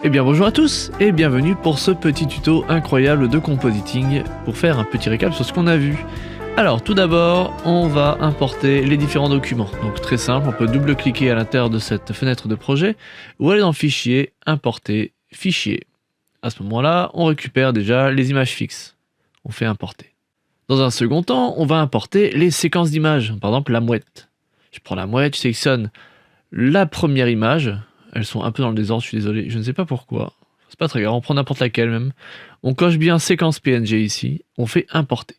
Eh bien bonjour à tous et bienvenue pour ce petit tuto incroyable de compositing pour faire un petit récap sur ce qu'on a vu. Alors tout d'abord on va importer les différents documents, donc très simple, on peut double-cliquer à l'intérieur de cette fenêtre de projet ou aller dans Fichier, Importer, Fichier. À ce moment-là on récupère déjà les images fixes, on fait importer. Dans un second temps on va importer les séquences d'images, par exemple la mouette. Je prends la mouette, je sélectionne la première image. Elles sont un peu dans le désordre, je suis désolé, je ne sais pas pourquoi. C'est pas très grave, on prend n'importe laquelle même. On coche bien séquence PNG ici, on fait importer.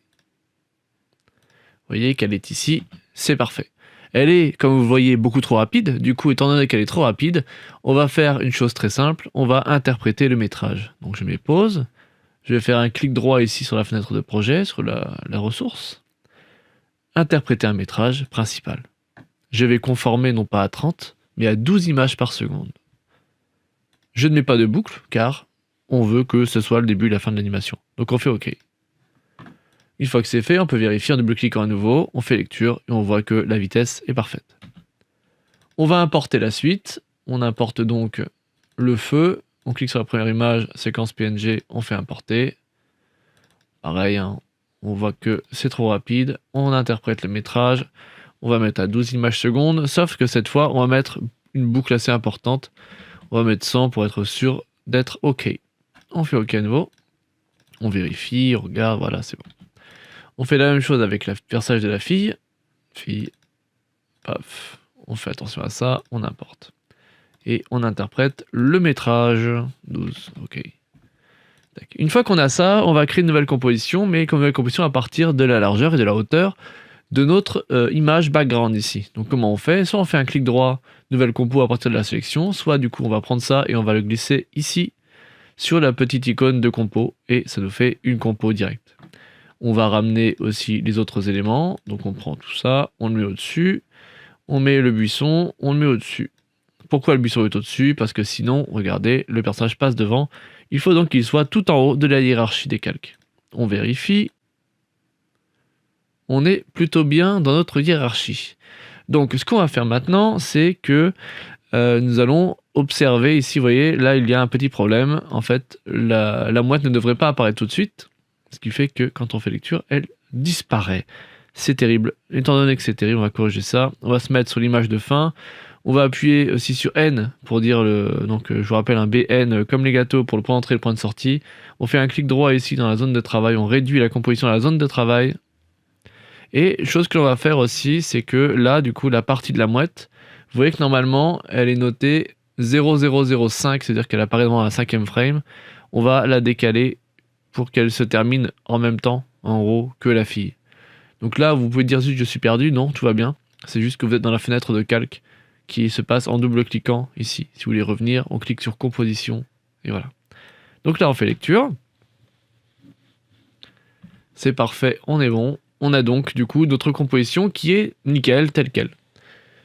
Vous voyez qu'elle est ici, c'est parfait. Elle est, comme vous voyez, beaucoup trop rapide. Du coup, étant donné qu'elle est trop rapide, on va faire une chose très simple, on va interpréter le métrage. Donc je mets pause, je vais faire un clic droit ici sur la fenêtre de projet, sur la ressource. Interpréter un métrage principal. Je vais conformer non pas à 30, mais à 12 images par seconde. Je ne mets pas de boucle, car on veut que ce soit le début et la fin de l'animation. Donc on fait OK. Une fois que c'est fait, on peut vérifier en double-cliquant à nouveau, on fait lecture, et on voit que la vitesse est parfaite. On va importer la suite, on importe donc le feu, on clique sur la première image, séquence PNG, on fait importer. Pareil, hein, on voit que c'est trop rapide, on interprète le métrage, on va mettre à 12 images secondes, sauf que cette fois, on va mettre une boucle assez importante. On va mettre 100 pour être sûr d'être OK. On fait OK à nouveau. On vérifie, on regarde, voilà, c'est bon. On fait la même chose avec le personnage de la fille. Fille, paf, on fait attention à ça, on importe. Et on interprète le métrage. 12, OK. Une fois qu'on a ça, on va créer une nouvelle composition, mais comme nouvelle composition à partir de la largeur et de la hauteur de notre image background ici. Donc comment on fait? Soit on fait un clic droit, nouvelle compo à partir de la sélection, soit du coup on va prendre ça et on va le glisser ici sur la petite icône de compo et ça nous fait une compo directe. On va ramener aussi les autres éléments, donc on prend tout ça, on le met au-dessus, on met le buisson, on le met au-dessus. Pourquoi le buisson est au-dessus? Parce que sinon, regardez, le personnage passe devant, il faut donc qu'il soit tout en haut de la hiérarchie des calques. On vérifie. On est plutôt bien dans notre hiérarchie. Donc ce qu'on va faire maintenant, c'est que nous allons observer ici, vous voyez, là il y a un petit problème. En fait, la mouette ne devrait pas apparaître tout de suite, ce qui fait que quand on fait lecture, elle disparaît. C'est terrible. Étant donné que c'est terrible, on va corriger ça. On va se mettre sur l'image de fin. On va appuyer aussi sur N pour dire donc je vous rappelle un BN comme les gâteaux pour le point d'entrée et le point de sortie. On fait un clic droit ici dans la zone de travail, on réduit la composition à la zone de travail. Et chose que l'on va faire aussi, c'est que là, du coup, la partie de la mouette, vous voyez que normalement, elle est notée 0005, c'est-à-dire qu'elle apparaît dans un 5e frame. On va la décaler pour qu'elle se termine en même temps, en gros, que la fille. Donc là, vous pouvez dire zut, je suis perdu. Non, tout va bien. C'est juste que vous êtes dans la fenêtre de calque qui se passe en double-cliquant ici. Si vous voulez revenir, on clique sur composition et voilà. Donc là, on fait lecture. C'est parfait, on est bon. On a donc du coup notre composition qui est nickel, telle quelle.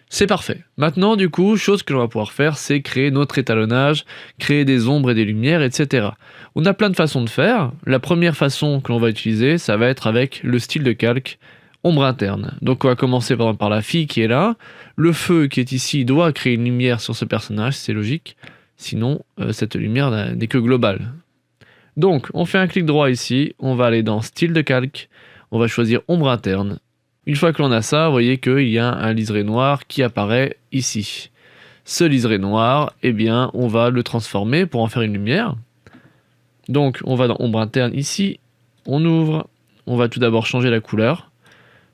C'est parfait. Maintenant du coup, chose que l'on va pouvoir faire, c'est créer notre étalonnage, créer des ombres et des lumières, etc. On a plein de façons de faire. La première façon que l'on va utiliser, ça va être avec le style de calque ombre interne. Donc on va commencer par exemple par la fille qui est là. Le feu qui est ici doit créer une lumière sur ce personnage, c'est logique. Sinon, cette lumière n'est que globale. Donc on fait un clic droit ici, on va aller dans style de calque. On va choisir ombre interne. Une fois que l'on a ça, vous voyez qu'il y a un liseré noir qui apparaît ici. Ce liseré noir, eh bien, on va le transformer pour en faire une lumière. Donc, on va dans ombre interne ici, on ouvre, on va tout d'abord changer la couleur.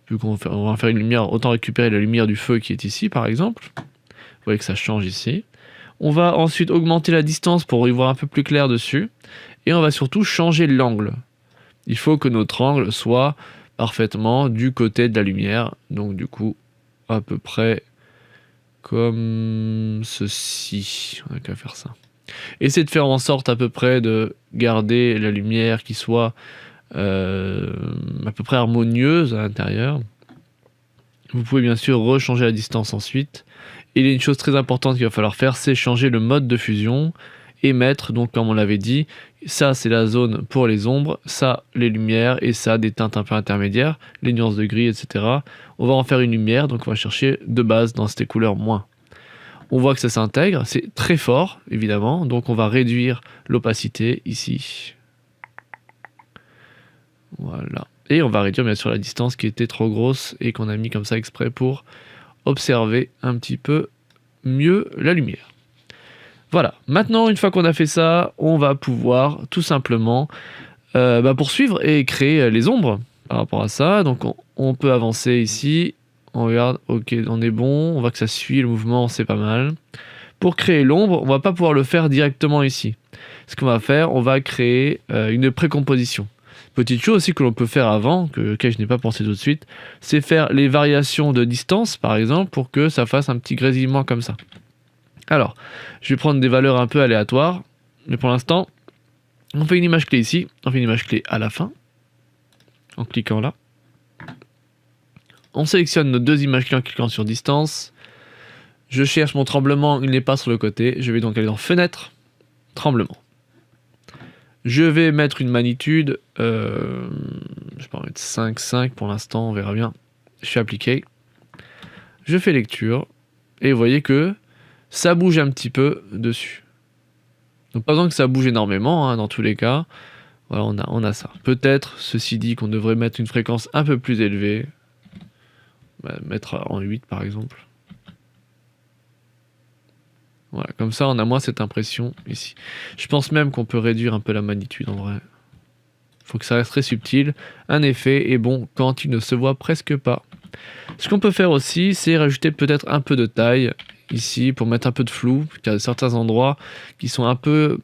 Vu qu'on va faire une lumière, autant récupérer la lumière du feu qui est ici, par exemple. Vous voyez que ça change ici. On va ensuite augmenter la distance pour y voir un peu plus clair dessus. Et on va surtout changer l'angle. Il faut que notre angle soit parfaitement du côté de la lumière. Donc du coup, à peu près comme ceci. On n'a qu'à faire ça. Essayez de faire en sorte à peu près de garder la lumière qui soit à peu près harmonieuse à l'intérieur. Vous pouvez bien sûr rechanger la distance ensuite. Et il y a une chose très importante qu'il va falloir faire, c'est changer le mode de fusion. Et mettre, donc comme on l'avait dit, ça c'est la zone pour les ombres, ça les lumières et ça des teintes un peu intermédiaires, les nuances de gris, etc. On va en faire une lumière, donc on va chercher de base dans ces couleurs moins. On voit que ça s'intègre, c'est très fort évidemment, donc on va réduire l'opacité ici. Voilà. Et on va réduire bien sûr la distance qui était trop grosse et qu'on a mis comme ça exprès pour observer un petit peu mieux la lumière. Voilà, maintenant une fois qu'on a fait ça, on va pouvoir tout simplement poursuivre et créer les ombres par rapport à ça. Donc on peut avancer ici, on regarde, ok, on est bon, on voit que ça suit le mouvement, c'est pas mal. Pour créer l'ombre, on va pas pouvoir le faire directement ici. Ce qu'on va faire, on va créer une précomposition. Petite chose aussi que l'on peut faire avant, que je n'ai pas pensé tout de suite, c'est faire les variations de distance, par exemple, pour que ça fasse un petit grésillement comme ça. Alors, je vais prendre des valeurs un peu aléatoires, mais pour l'instant, on fait une image clé ici, on fait une image clé à la fin, en cliquant là. On sélectionne nos deux images clés en cliquant sur distance. Je cherche mon tremblement, il n'est pas sur le côté, je vais donc aller dans fenêtre, tremblement. Je vais mettre une magnitude, je peux en mettre 5,5 pour l'instant, on verra bien. Je fais appliquer. Je fais lecture. Et vous voyez que ça bouge un petit peu dessus. Donc pas besoin que ça bouge énormément, hein, dans tous les cas. Voilà, on a ça. Peut-être, ceci dit, qu'on devrait mettre une fréquence un peu plus élevée. Mettre en 8 par exemple. Voilà, comme ça on a moins cette impression ici. Je pense même qu'on peut réduire un peu la magnitude en vrai. Faut que ça reste très subtil. Un effet est bon quand il ne se voit presque pas. Ce qu'on peut faire aussi, c'est rajouter peut-être un peu de taille ici pour mettre un peu de flou. Il y a certains endroits qui sont un peu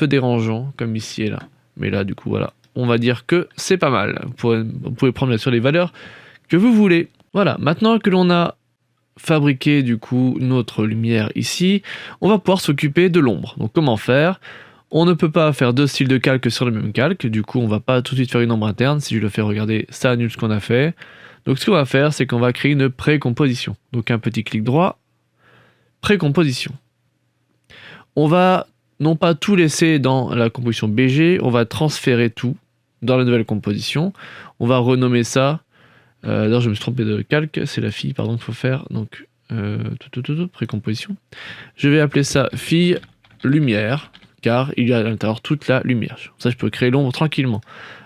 dérangeants, comme ici et là. Mais là, du coup, voilà. On va dire que c'est pas mal. Vous pouvez prendre bien sûr les valeurs que vous voulez. Voilà, maintenant que l'on a fabriqué du coup notre lumière ici, on va pouvoir s'occuper de l'ombre. Donc comment faire ? On ne peut pas faire deux styles de calque sur le même calque, du coup on va pas tout de suite faire une ombre interne. Si je le fais regarder, ça annule ce qu'on a fait. Donc ce qu'on va faire, c'est qu'on va créer une précomposition. Donc un petit clic droit, précomposition. On va non pas tout laisser dans la composition BG, on va transférer tout dans la nouvelle composition. On va renommer ça. D'ailleurs, je me suis trompé de calque, c'est la fille, pardon, qu'il faut faire. Donc, précomposition. Je vais appeler ça fille lumière, car il y a à l'intérieur toute la lumière. Ça, je peux créer l'ombre tranquillement.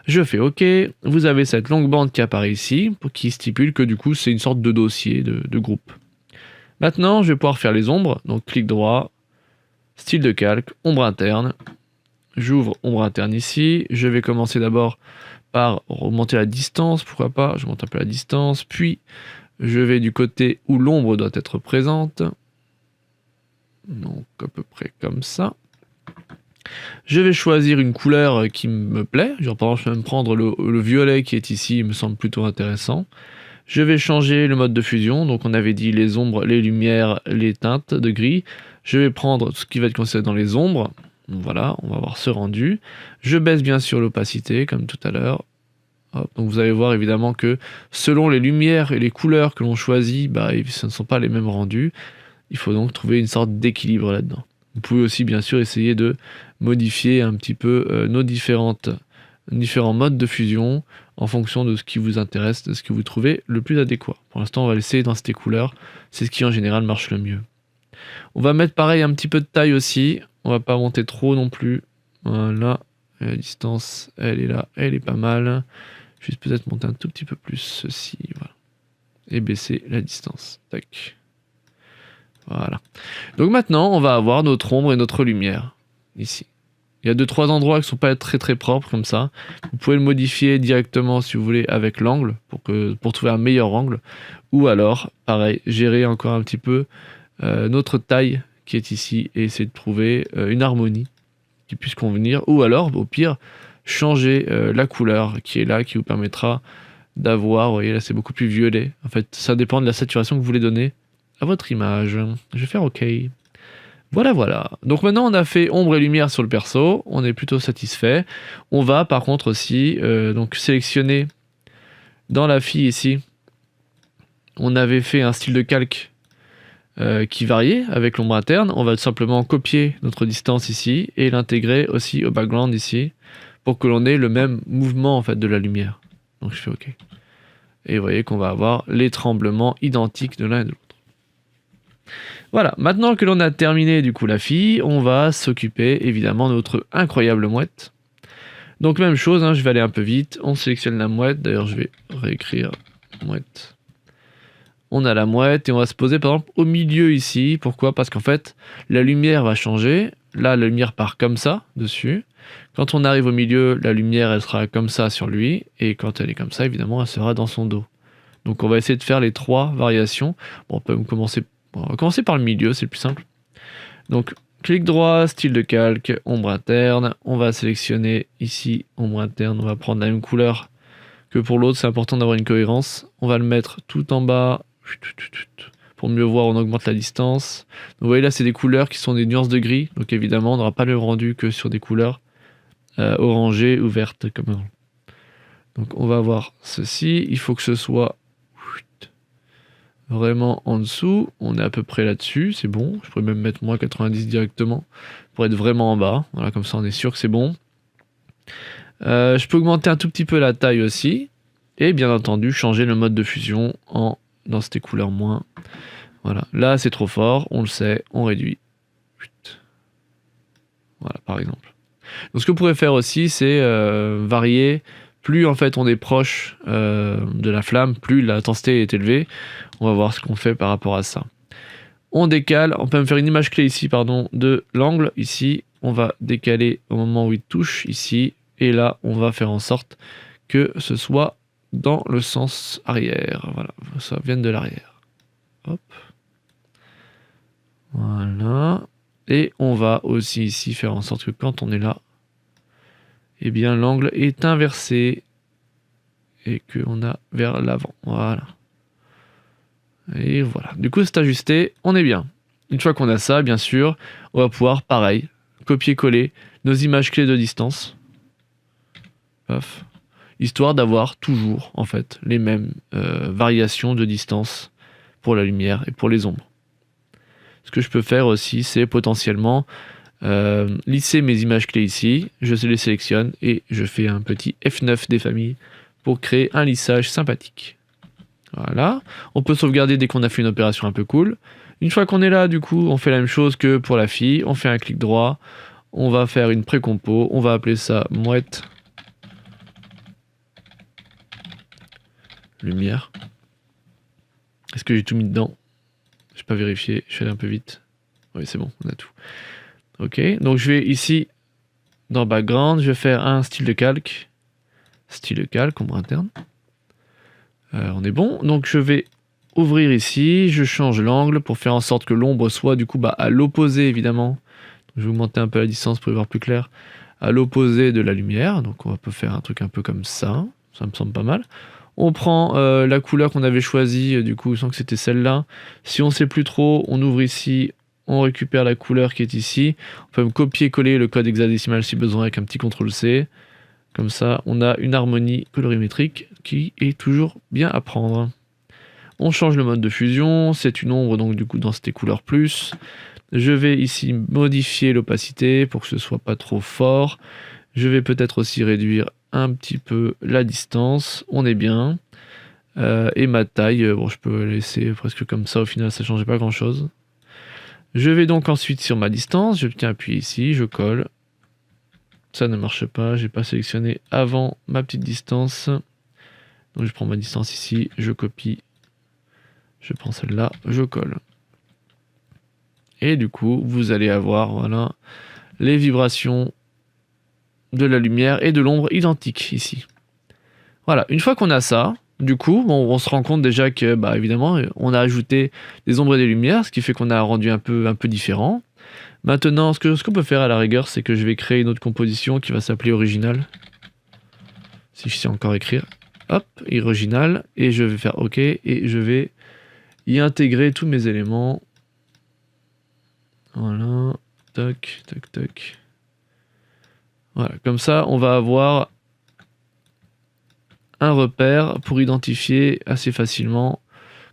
Je fais OK. Vous avez cette longue bande qui apparaît ici, qui stipule que du coup, c'est une sorte de dossier, de groupe. Maintenant, je vais pouvoir faire les ombres. Donc, clic droit, style de calque, ombre interne. J'ouvre ombre interne ici. Je vais commencer d'abord par remonter la distance, pourquoi pas, je monte un peu la distance, puis je vais du côté où l'ombre doit être présente, donc à peu près comme ça. Je vais choisir une couleur qui me plaît, genre par exemple je vais même prendre le violet qui est ici, il me semble plutôt intéressant. Je vais changer le mode de fusion, donc on avait dit les ombres, les lumières, les teintes de gris. Je vais prendre ce qui va être considéré dans les ombres. Voilà, on va avoir ce rendu. Je baisse bien sûr l'opacité, comme tout à l'heure. Donc vous allez voir évidemment que selon les lumières et les couleurs que l'on choisit, ce ne sont pas les mêmes rendus. Il faut donc trouver une sorte d'équilibre là-dedans. Vous pouvez aussi bien sûr essayer de modifier un petit peu nos différents modes de fusion en fonction de ce qui vous intéresse, de ce que vous trouvez le plus adéquat. Pour l'instant, on va laisser dans ces couleurs. C'est ce qui en général marche le mieux. On va mettre pareil un petit peu de taille aussi. On va pas monter trop non plus. Voilà. La distance, elle est là, elle est pas mal. Juste peut-être monter un tout petit peu plus ceci. Voilà. Et baisser la distance. Tac. Voilà. Donc maintenant, on va avoir notre ombre et notre lumière. Ici. Il y a 2-3 endroits qui ne sont pas très très propres comme ça. Vous pouvez le modifier directement si vous voulez avec l'angle pour trouver un meilleur angle. Ou alors, pareil, gérer encore un petit peu notre taille qui est ici et essayer de trouver une harmonie qui puisse convenir. Ou alors, au pire, changer la couleur qui est là, qui vous permettra d'avoir, vous voyez là c'est beaucoup plus violet. En fait, ça dépend de la saturation que vous voulez donner à votre image. Je vais faire OK. Voilà. Donc maintenant on a fait ombre et lumière sur le perso, on est plutôt satisfait. On va par contre aussi donc sélectionner dans la fille ici. On avait fait un style de calque qui variait avec l'ombre interne. On va tout simplement copier notre distance ici et l'intégrer aussi au background ici pour que l'on ait le même mouvement en fait de la lumière. Donc je fais OK. Et vous voyez qu'on va avoir les tremblements identiques de l'un et de l'autre. Voilà, maintenant que l'on a terminé du coup la fille, on va s'occuper évidemment de notre incroyable mouette. Donc même chose, hein, je vais aller un peu vite, on sélectionne la mouette, d'ailleurs je vais réécrire mouette. On a la mouette et on va se poser par exemple au milieu ici, pourquoi? Parce qu'en fait la lumière va changer, là la lumière part comme ça dessus, quand on arrive au milieu la lumière elle sera comme ça sur lui, et quand elle est comme ça évidemment elle sera dans son dos. Donc on va essayer de faire les 3 variations, bon, on va commencer par le milieu, c'est le plus simple. Donc clic droit, style de calque, ombre interne, on va sélectionner ici ombre interne, on va prendre la même couleur que pour l'autre, c'est important d'avoir une cohérence. On va le mettre tout en bas, pour mieux voir on augmente la distance. Donc, vous voyez là c'est des couleurs qui sont des nuances de gris, donc évidemment on n'aura pas le rendu que sur des couleurs orangées ou vertes comme avant. Donc on va avoir ceci, il faut que ce soit vraiment en dessous, on est à peu près là-dessus, c'est bon, je pourrais même mettre moins 90 directement pour être vraiment en bas, voilà, comme ça on est sûr que c'est bon. Je peux augmenter un tout petit peu la taille aussi, et bien entendu changer le mode de fusion en densité couleur moins. Voilà, là c'est trop fort, on le sait, on réduit. Voilà, par exemple. Donc ce que vous pourrez faire aussi, c'est varier. Plus en fait on est proche de la flamme, plus l'intensité est élevée. On va voir ce qu'on fait par rapport à ça. On décale, on peut me faire une image clé ici, pardon, de l'angle. Ici, on va décaler au moment où il touche, ici. Et là, on va faire en sorte que ce soit dans le sens arrière. Voilà, ça vienne de l'arrière. Hop. Voilà. Et on va aussi ici faire en sorte que quand on est là, eh bien l'angle est inversé et qu'on a vers l'avant. Voilà. Et voilà. Du coup, c'est ajusté, on est bien. Une fois qu'on a ça, bien sûr, on va pouvoir, pareil, copier-coller nos images clés de distance. Paf. Histoire d'avoir toujours, en fait, les mêmes variations de distance pour la lumière et pour les ombres. Ce que je peux faire aussi, c'est potentiellement lisser mes images clés ici, je les sélectionne et je fais un petit F9 des familles pour créer un lissage sympathique. Voilà, on peut sauvegarder dès qu'on a fait une opération un peu cool. Une fois qu'on est là, du coup, on fait la même chose que pour la fille, on fait un clic droit, on va faire une pré-compo, on va appeler ça mouette lumière. Est-ce que j'ai tout mis dedans? J'ai pas vérifié, je suis allé un peu vite. Oui, c'est bon, on a tout. Ok, donc je vais ici, dans background, je vais faire un style de calque, ombre interne. On est bon, donc je vais ouvrir ici, je change l'angle pour faire en sorte que l'ombre soit du coup à l'opposé évidemment. Donc, je vais augmenter un peu la distance pour y voir plus clair. À l'opposé de la lumière, donc on peut faire un truc un peu comme ça, ça me semble pas mal. On prend la couleur qu'on avait choisie, du coup, sans que c'était celle-là. Si on sait plus trop, on ouvre ici, on récupère la couleur qui est ici. On peut copier-coller le code hexadécimal si besoin avec un petit CTRL-C. Comme ça, on a une harmonie colorimétrique qui est toujours bien à prendre. On change le mode de fusion, c'est une ombre, donc du coup densité couleur plus. Je vais ici modifier l'opacité pour que ce soit pas trop fort. Je vais peut-être aussi réduire un petit peu la distance, on est bien. Et ma taille, bon je peux laisser presque comme ça, au final ça ne changeait pas grand chose. Je vais donc ensuite sur ma distance, je tiens appuyé ici, je colle. Ça ne marche pas, j'ai pas sélectionné avant ma petite distance. Donc je prends ma distance ici, je copie. Je prends celle-là, je colle. Et du coup, vous allez avoir voilà, les vibrations de la lumière et de l'ombre identiques ici. Voilà, une fois qu'on a ça, du coup, bon, on se rend compte déjà que, évidemment, on a ajouté des ombres et des lumières, ce qui fait qu'on a rendu un peu différent. Maintenant, ce qu'on peut faire à la rigueur, c'est que je vais créer une autre composition qui va s'appeler original. Si je sais encore écrire. Hop, original. Et je vais faire OK. Et je vais y intégrer tous mes éléments. Voilà. Toc, toc, toc. Voilà. Comme ça, on va avoir un repère pour identifier assez facilement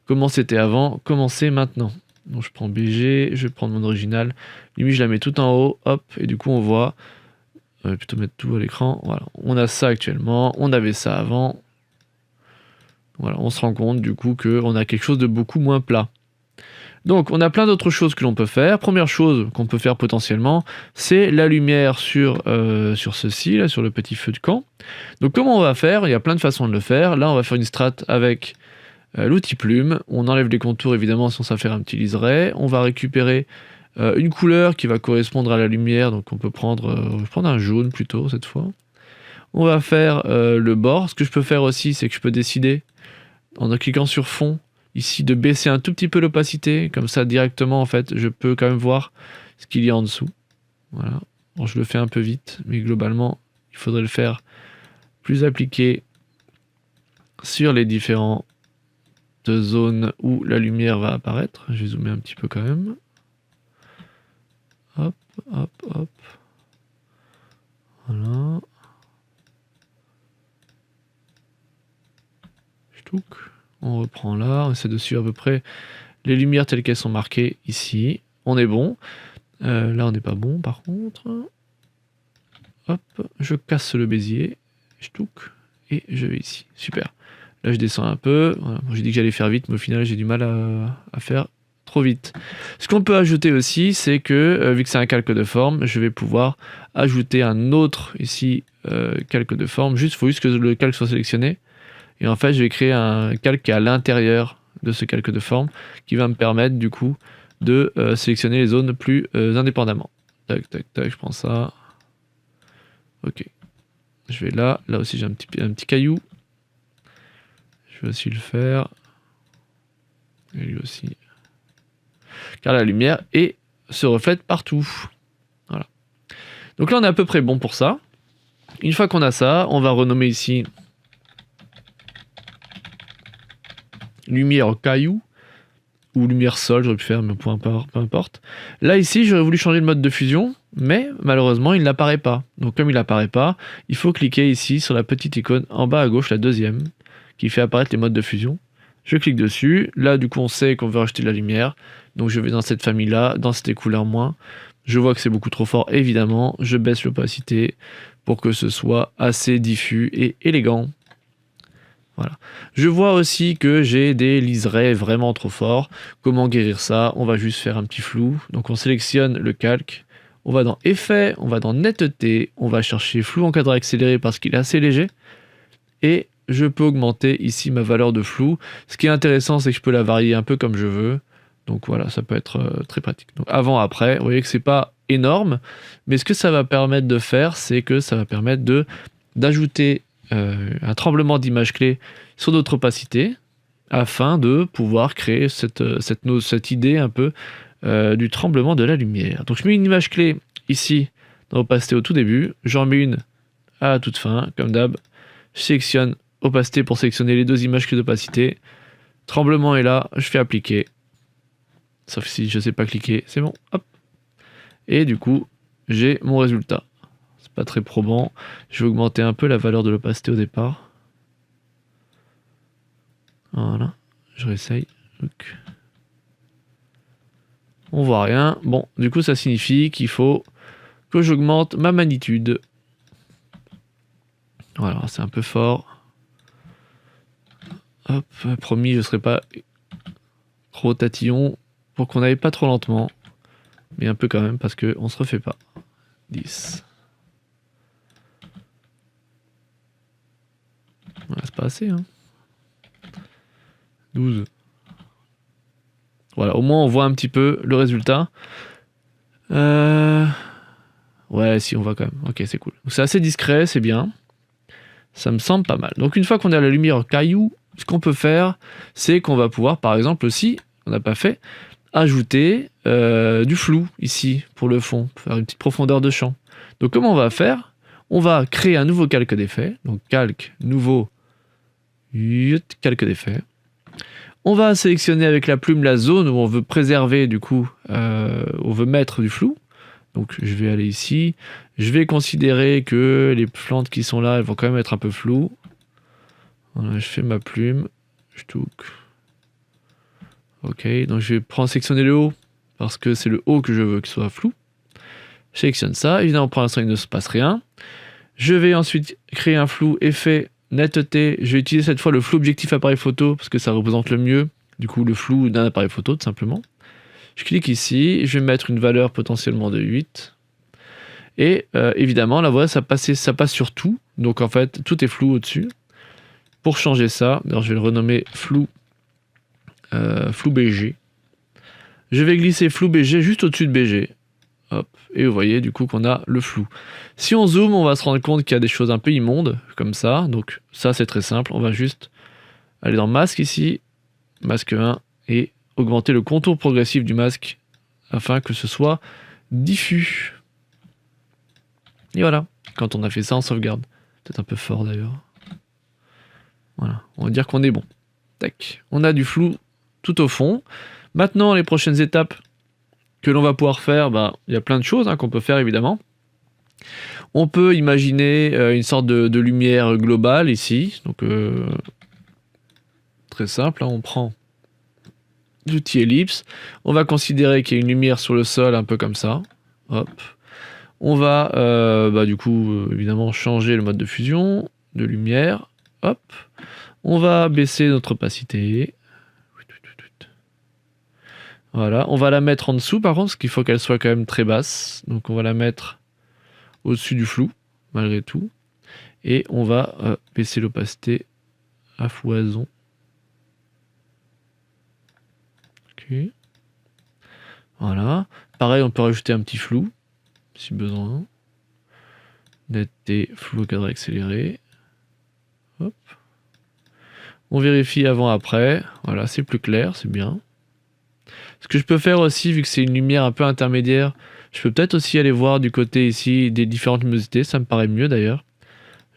comment c'était avant, comment c'est maintenant. Donc je prends BG, je vais prendre mon original, limite je la mets tout en haut, hop, et du coup on voit, on va plutôt mettre tout à l'écran, voilà, on a ça actuellement, on avait ça avant, voilà, on se rend compte du coup qu'on a quelque chose de beaucoup moins plat. Donc on a plein d'autres choses que l'on peut faire. Première chose qu'on peut faire potentiellement, c'est la lumière sur ceci, là, sur le petit feu de camp. Donc comment on va faire? Il y a plein de façons de le faire. Là on va faire une strat avec l'outil plume. On enlève les contours évidemment sans ça faire un petit liseré. On va récupérer une couleur qui va correspondre à la lumière. Donc on peut prendre, je vais prendre un jaune plutôt cette fois. On va faire le bord. Ce que je peux faire aussi, c'est que je peux décider, en cliquant sur fond, ici, de baisser un tout petit peu l'opacité. Comme ça, directement, en fait, je peux quand même voir ce qu'il y a en dessous. Voilà. Bon, je le fais un peu vite, mais globalement, il faudrait le faire plus appliqué sur les différentes zones où la lumière va apparaître. Je vais zoomer un petit peu quand même. Hop, hop, hop. Voilà. On reprend là, on essaie de suivre à peu près les lumières telles qu'elles sont marquées ici. On est bon. Là, on n'est pas bon par contre. Hop, je casse le bézier. Et je vais ici. Super. Là, je descends un peu. Voilà. J'ai dit que j'allais faire vite, mais au final, j'ai du mal à faire trop vite. Ce qu'on peut ajouter aussi, c'est que, vu que c'est un calque de forme, je vais pouvoir ajouter un autre ici calque de forme. Il faut juste que le calque soit sélectionné. Et en fait, je vais créer un calque qui est à l'intérieur de ce calque de forme qui va me permettre du coup de sélectionner les zones plus indépendamment. Tac, tac, tac, je prends ça. Ok. Je vais là. Là aussi, j'ai un petit caillou. Je vais aussi le faire. Et lui aussi. Car la lumière se reflète partout. Voilà. Donc là, on est à peu près bon pour ça. Une fois qu'on a ça, on va renommer ici lumière caillou ou lumière sol, j'aurais pu faire, mais peu importe. Là ici, j'aurais voulu changer le mode de fusion, mais malheureusement, il n'apparaît pas. Donc comme il n'apparaît pas, il faut cliquer ici sur la petite icône en bas à gauche, la deuxième, qui fait apparaître les modes de fusion. Je clique dessus. Là, du coup, on sait qu'on veut rajouter de la lumière. Donc je vais dans cette famille-là, dans cette couleur moins. Je vois que c'est beaucoup trop fort, évidemment. Je baisse l'opacité pour que ce soit assez diffus et élégant. Voilà. Je vois aussi que j'ai des liserés vraiment trop forts. Comment guérir ça? On va juste faire un petit flou. Donc on sélectionne le calque. On va dans Effet, on va dans Netteté. On va chercher flou encadré accéléré parce qu'il est assez léger. Et je peux augmenter ici ma valeur de flou. Ce qui est intéressant, c'est que je peux la varier un peu comme je veux. Donc voilà, ça peut être très pratique. Donc avant, après, vous voyez que c'est pas énorme. Mais ce que ça va permettre de faire, c'est que ça va permettre d'ajouter un tremblement d'image clé sur notre opacité afin de pouvoir créer cette idée un peu du tremblement de la lumière. Donc je mets une image clé ici dans l'opacité au tout début, j'en mets une à la toute fin, comme d'hab. Je sélectionne opacité pour sélectionner les deux images clés d'opacité. Tremblement est là, je fais appliquer. Sauf si je ne sais pas cliquer, c'est bon, hop. Et du coup, j'ai mon résultat. Pas très probant. Je vais augmenter un peu la valeur de l'opacité au départ. Voilà, je réessaye. Donc, on voit rien. Bon, du coup, ça signifie qu'il faut que j'augmente ma magnitude. Voilà, c'est un peu fort. Hop, promis, je ne serai pas trop tatillon pour qu'on n'aille pas trop lentement. Mais un peu quand même, parce qu'on ne se refait pas. 10. Voilà, c'est pas assez, hein. 12. Voilà, au moins on voit un petit peu le résultat. Ouais, si, on voit quand même. Ok, c'est cool. C'est assez discret, c'est bien. Ça me semble pas mal. Donc une fois qu'on a la lumière caillou, ce qu'on peut faire, c'est qu'on va pouvoir, par exemple aussi, on n'a pas fait, ajouter du flou ici pour le fond, pour faire une petite profondeur de champ. Donc comment on va faire? On va créer un nouveau calque d'effet. Donc calque, nouveau, calque d'effet. On va sélectionner avec la plume la zone où on veut préserver du coup, on veut mettre du flou. Donc je vais aller ici. Je vais considérer que les plantes qui sont là, elles vont quand même être un peu floues. Voilà, je fais ma plume. Je touque. Ok, donc je vais prendre sélectionner le haut parce que c'est le haut que je veux qu'il soit flou. Je sélectionne ça. Évidemment, pour l'instant, il ne se passe rien. Je vais ensuite créer un flou effet netteté. Je vais utiliser cette fois le flou objectif appareil photo parce que ça représente le mieux du coup le flou d'un appareil photo tout simplement. Je clique ici, je vais mettre une valeur potentiellement de 8. Et évidemment, là, voilà, ça passe sur tout. Donc en fait, tout est flou au-dessus. Pour changer ça, alors, je vais le renommer flou BG. Je vais glisser flou BG juste au-dessus de BG. Hop, et vous voyez du coup qu'on a le flou. Si on zoome, on va se rendre compte qu'il y a des choses un peu immondes, comme ça. Donc ça, c'est très simple. On va juste aller dans masque ici, masque 1, et augmenter le contour progressif du masque afin que ce soit diffus. Et voilà, quand on a fait ça, on sauvegarde. Peut-être un peu fort d'ailleurs. Voilà, on va dire qu'on est bon. Tac, on a du flou tout au fond. Maintenant, les prochaines étapes que l'on va pouvoir faire, il y a plein de choses qu'on peut faire évidemment. On peut imaginer une sorte de lumière globale ici. Donc très simple, on prend l'outil ellipse. On va considérer qu'il y a une lumière sur le sol, un peu comme ça. Hop. On va du coup évidemment changer le mode de fusion de lumière. Hop. On va baisser notre opacité. Voilà, on va la mettre en dessous par contre, parce qu'il faut qu'elle soit quand même très basse. Donc on va la mettre au-dessus du flou, malgré tout. Et on va baisser l'opacité à foison. Ok. Voilà. Pareil, on peut rajouter un petit flou, si besoin. Netteté, flou au cadre accéléré. Hop. On vérifie avant-après. Voilà, c'est plus clair, c'est bien. Ce que je peux faire aussi, vu que c'est une lumière un peu intermédiaire, je peux peut-être aussi aller voir du côté ici des différentes luminosités, ça me paraît mieux d'ailleurs.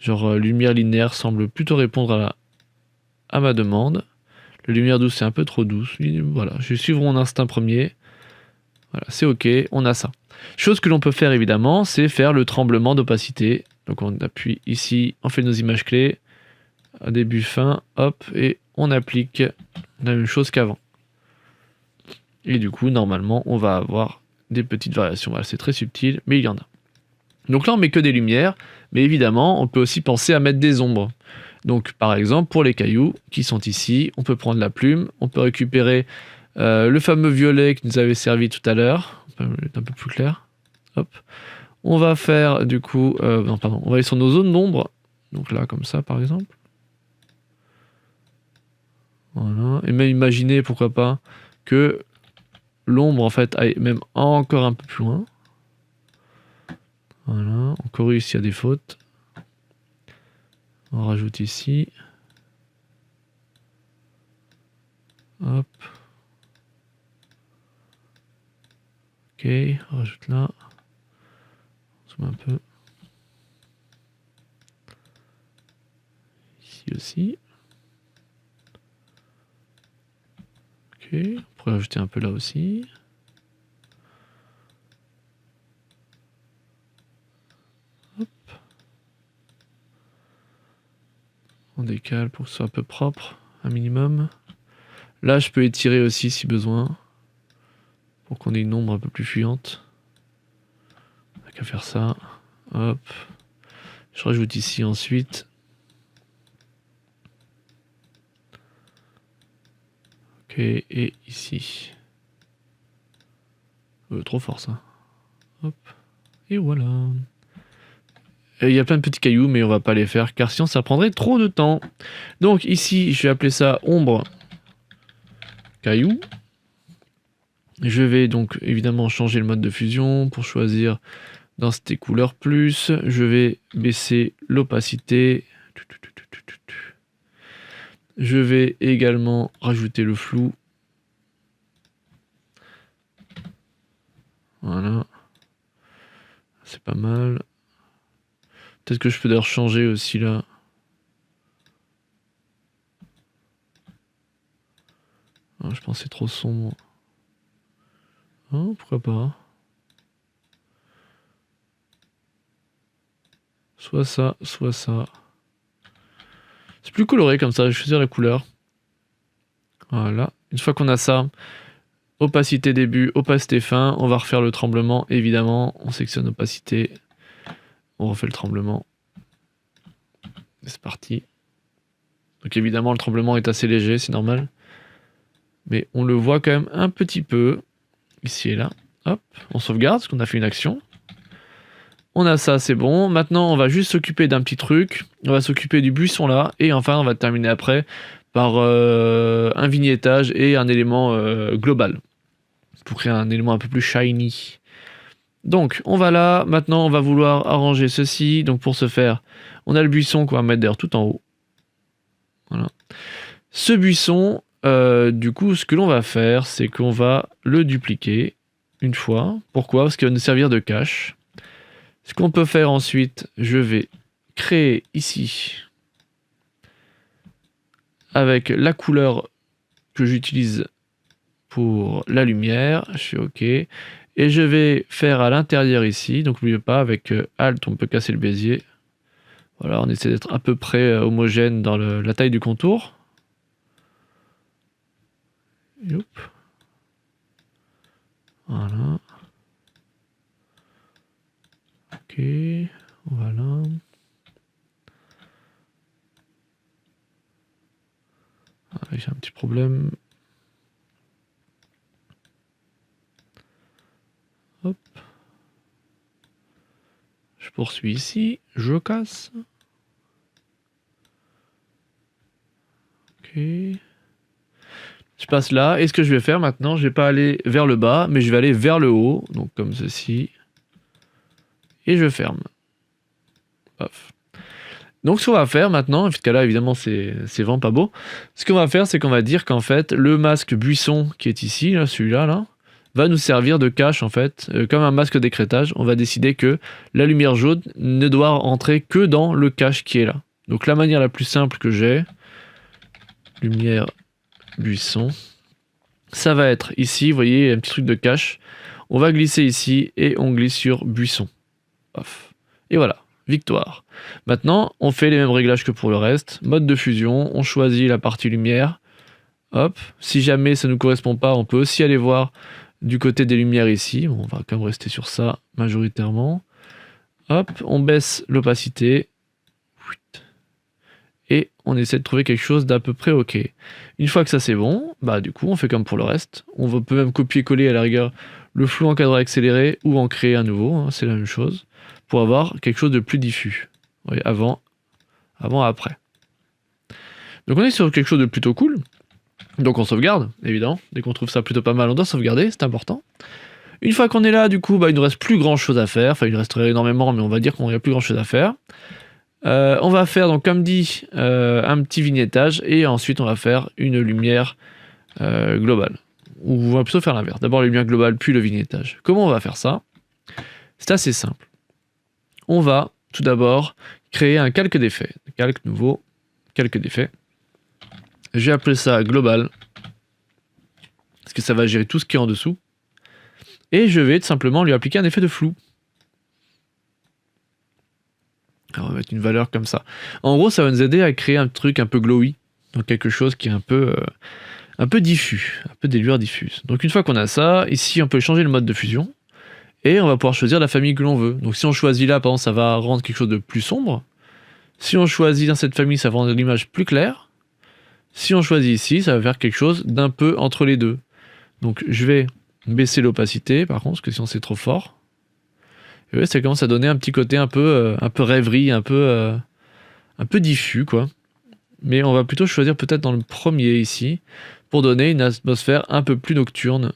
Genre lumière linéaire semble plutôt répondre à ma demande. La lumière douce c'est un peu trop douce. Voilà, je vais suivre mon instinct premier. Voilà, c'est ok, on a ça. Chose que l'on peut faire évidemment, c'est faire le tremblement d'opacité. Donc on appuie ici, on fait nos images clés, à début fin, hop, et on applique la même chose qu'avant. Et du coup, normalement, on va avoir des petites variations. Voilà, c'est très subtil, mais il y en a. Donc là, on met que des lumières, mais évidemment, on peut aussi penser à mettre des ombres. Donc, par exemple, pour les cailloux qui sont ici, on peut prendre la plume, on peut récupérer le fameux violet qui nous avait servi tout à l'heure. Un peu plus clair. Hop. On va faire, du coup... on va aller sur nos zones d'ombre. Donc là, comme ça, par exemple. Voilà. Et même imaginer, pourquoi pas, que l'ombre en fait aille même encore un peu plus loin. Voilà, on corrige s'il y a des fautes. On rajoute ici. Hop. Ok, on rajoute là. On zoome un peu. Ici aussi. Ok, on pourrait rajouter un peu là aussi. Hop. On décale pour que ce soit un peu propre, un minimum. Là, je peux étirer aussi si besoin, pour qu'on ait une ombre un peu plus fuyante. On n'a qu'à faire ça. Hop. Je rajoute ici ensuite. Ok, et ici. Trop fort ça. Hop. Et voilà. Il y a plein de petits cailloux, mais on va pas les faire, car sinon ça prendrait trop de temps. Donc ici, je vais appeler ça ombre caillou. Je vais donc évidemment changer le mode de fusion pour choisir densité couleur plus. Je vais baisser l'opacité. Je vais également rajouter le flou. Voilà. C'est pas mal. Peut-être que je peux d'ailleurs changer aussi là. Ah, je pense que c'est trop sombre. Oh, pourquoi pas. Soit ça, soit ça. C'est plus coloré comme ça, je vais choisir la couleur. Voilà. Une fois qu'on a ça, opacité début, opacité fin, on va refaire le tremblement, évidemment. On sectionne opacité. On refait le tremblement. C'est parti. Donc évidemment, le tremblement est assez léger, c'est normal. Mais on le voit quand même un petit peu. ici et là. Hop, on sauvegarde parce qu'on a fait une action. On a ça, c'est bon. Maintenant, on va juste s'occuper d'un petit truc. On va s'occuper du buisson là. Et enfin, on va terminer après par un vignettage et un élément global. Pour créer un élément un peu plus shiny. Donc, on va là. Maintenant, on va vouloir arranger ceci. Donc, pour ce faire, on a le buisson qu'on va mettre d'ailleurs tout en haut. Voilà. Ce buisson, du coup, ce que l'on va faire, c'est qu'on va le dupliquer une fois. Pourquoi? Parce qu'il va nous servir de cache. Ce qu'on peut faire ensuite, je vais créer ici avec la couleur que j'utilise pour la lumière. Je suis OK. Et je vais faire à l'intérieur ici. Donc n'oubliez pas, avec Alt, on peut casser le bézier. Voilà, on essaie d'être à peu près homogène dans la taille du contour. Youp. Voilà. Ok, voilà. Ah, j'ai un petit problème. Hop. Je poursuis ici, je casse. Ok. Je passe là, et ce que je vais faire maintenant, je vais pas aller vers le bas, mais je vais aller vers le haut, donc comme ceci. Et je ferme. Paf. Donc ce qu'on va faire maintenant, puisque là évidemment c'est vraiment pas beau, ce qu'on va faire c'est qu'on va dire qu'en fait le masque buisson qui est ici, là, celui-là, là, va nous servir de cache en fait, comme un masque d'écrêtage. On va décider que la lumière jaune ne doit rentrer que dans le cache qui est là. Donc la manière la plus simple que j'ai, lumière buisson, ça va être ici, vous voyez un petit truc de cache. On va glisser ici et on glisse sur buisson. Paf. Et voilà. Victoire. Maintenant, on fait les mêmes réglages que pour le reste. Mode de fusion, on choisit la partie lumière. Hop. Si jamais ça ne nous correspond pas, on peut aussi aller voir du côté des lumières ici. Bon, on va quand même rester sur ça majoritairement. Hop, on baisse l'opacité. Et on essaie de trouver quelque chose d'à peu près OK. Une fois que ça c'est bon, bah du coup on fait comme pour le reste. On peut même copier-coller à la rigueur le flou encadré accéléré ou en créer un nouveau, hein, c'est la même chose, pour avoir quelque chose de plus diffus. Vous voyez, avant, après. Donc on est sur quelque chose de plutôt cool. Donc on sauvegarde, évidemment. Dès qu'on trouve ça plutôt pas mal, on doit sauvegarder, c'est important. Une fois qu'on est là, du coup, bah, il ne nous reste plus grand chose à faire. Enfin, il resterait énormément, mais on va dire qu'on n'a plus grand chose à faire. On va faire, donc comme dit, un petit vignettage et ensuite on va faire une lumière globale. Ou on va plutôt faire l'inverse. D'abord la lumière globale, puis le vignettage. Comment on va faire ça? C'est assez simple. On va tout d'abord créer un calque d'effet. Calque nouveau, calque d'effet. Je vais appeler ça global. Parce que ça va gérer tout ce qui est en dessous. Et je vais tout simplement lui appliquer un effet de flou. Alors on va mettre une valeur comme ça. En gros, ça va nous aider à créer un truc un peu glowy. Donc quelque chose qui est un peu diffus. Un peu des lueurs diffuses. Donc une fois qu'on a ça, ici on peut changer le mode de fusion. Et on va pouvoir choisir la famille que l'on veut. Donc si on choisit là, par exemple, ça va rendre quelque chose de plus sombre. Si on choisit dans cette famille, ça va rendre l'image plus claire. Si on choisit ici, ça va faire quelque chose d'un peu entre les deux. Donc je vais baisser l'opacité, par contre, parce que sinon c'est trop fort. Et ouais, ça commence à donner un petit côté un peu rêverie, un peu diffus, quoi. Mais on va plutôt choisir peut-être dans le premier ici, pour donner une atmosphère un peu plus nocturne.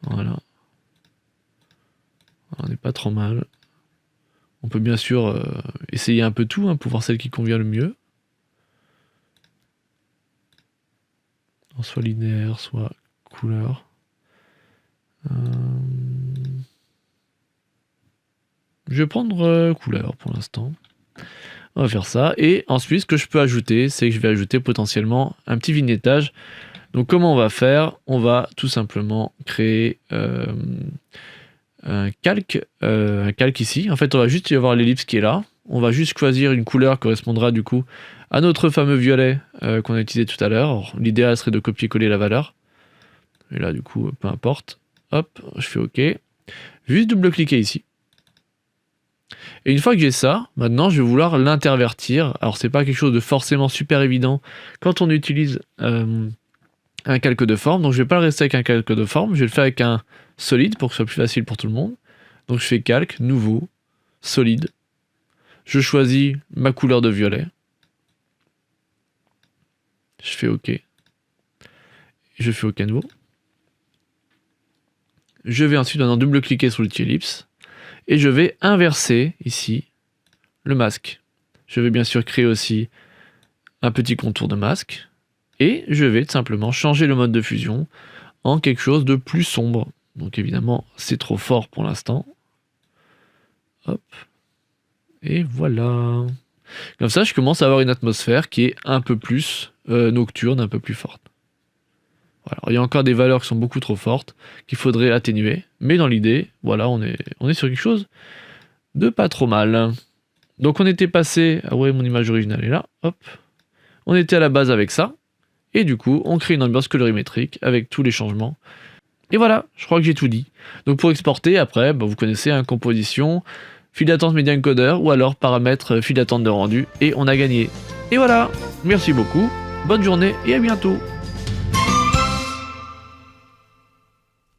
Voilà. On n'est pas trop mal. On peut bien sûr essayer un peu tout, hein, pour voir celle qui convient le mieux. Soit linéaire, soit couleur. Je vais prendre couleur pour l'instant. On va faire ça. Et ensuite, ce que je peux ajouter, c'est que je vais ajouter potentiellement un petit vignettage. Donc comment on va faire? On va tout simplement créer un calque ici. En fait, on va juste y avoir l'ellipse qui est là. On va juste choisir une couleur qui correspondra du coup à notre fameux violet qu'on a utilisé tout à l'heure. L'idéal serait de copier-coller la valeur. Et là, du coup, peu importe. Hop, je fais OK. Juste double-cliquer ici. Et une fois que j'ai ça, maintenant, je vais vouloir l'intervertir. Alors, c'est pas quelque chose de forcément super évident quand on utilise un un calque de forme. Donc je vais pas le rester avec un calque de forme, je vais le faire avec un solide pour que ce soit plus facile pour tout le monde. Donc je fais calque, nouveau, solide. Je choisis ma couleur de violet. Je fais OK. Je fais OK à nouveau. Je vais ensuite maintenant double-cliquer sur l'outil ellipse. Et je vais inverser ici le masque. Je vais bien sûr créer aussi un petit contour de masque. Et je vais tout simplement changer le mode de fusion en quelque chose de plus sombre. Donc évidemment, c'est trop fort pour l'instant. Hop. Et voilà. Comme ça, je commence à avoir une atmosphère qui est un peu plus nocturne, un peu plus forte. Voilà. Alors, il y a encore des valeurs qui sont beaucoup trop fortes, qu'il faudrait atténuer. Mais dans l'idée, voilà, on est sur quelque chose de pas trop mal. Donc on était passé... Ah ouais, mon image originale est là. Hop. On était à la base avec ça. Et du coup, on crée une ambiance colorimétrique avec tous les changements. Et voilà, je crois que j'ai tout dit. Donc pour exporter, après, vous connaissez, composition, file d'attente media encoder, ou alors paramètres file d'attente de rendu, et on a gagné. Et voilà, merci beaucoup, bonne journée et à bientôt.